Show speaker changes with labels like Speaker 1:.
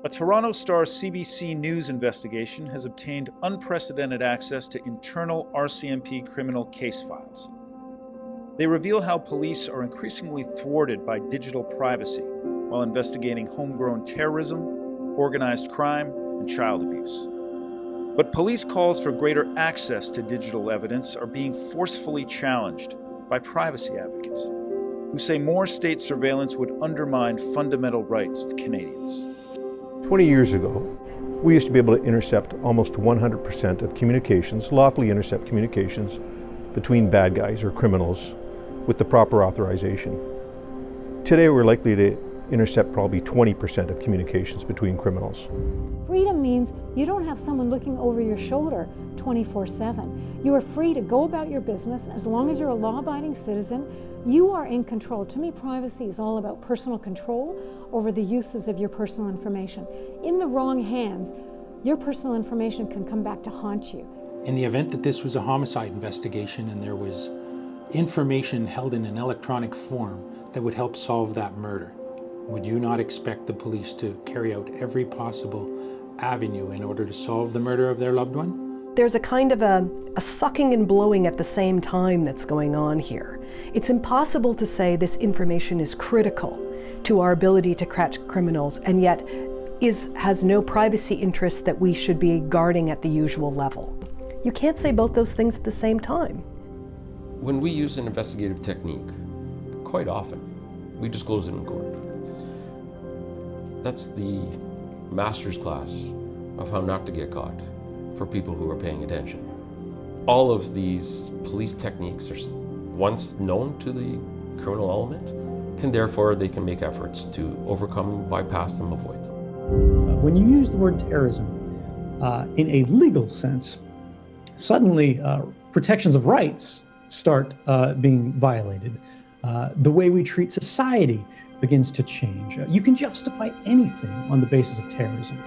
Speaker 1: A Toronto Star CBC News investigation has obtained unprecedented access to internal RCMP criminal case files. They reveal how police are increasingly thwarted by digital privacy while investigating homegrown terrorism, organized crime, and child abuse. But police calls for greater access to digital evidence are being forcefully challenged by privacy advocates, who say more state surveillance would undermine fundamental rights of Canadians.
Speaker 2: 20 years ago, we used to be able to intercept almost 100% of communications, lawfully intercept communications between bad guys or criminals with the proper authorization. Today, we're likely to intercept probably 20% of communications between criminals.
Speaker 3: Freedom means you don't have someone looking over your shoulder 24/7. You are free to go about your business as long as you're a law-abiding citizen. You are in control. To me, privacy is all about personal control over the uses of your personal information. In the wrong hands, your personal information can come back to haunt you.
Speaker 4: In the event that this was a homicide investigation and there was information held in an electronic form that would help solve that murder, would you not expect the police to carry out every possible avenue in order to solve the murder of their loved one?
Speaker 5: There's a kind of a sucking and blowing at the same time that's going on here. It's impossible to say this information is critical to our ability to catch criminals and yet has no privacy interests that we should be guarding at the usual level. You can't say both those things at the same time.
Speaker 6: When we use an investigative technique, quite often, we disclose it in court. That's the master's class of how not to get caught for people who are paying attention. All of these police techniques are once known to the criminal element, they can make efforts to overcome, bypass them, avoid them.
Speaker 7: When you use the word terrorism in a legal sense, suddenly protections of rights start being violated. The way we treat society begins to change. You can justify anything on the basis of terrorism.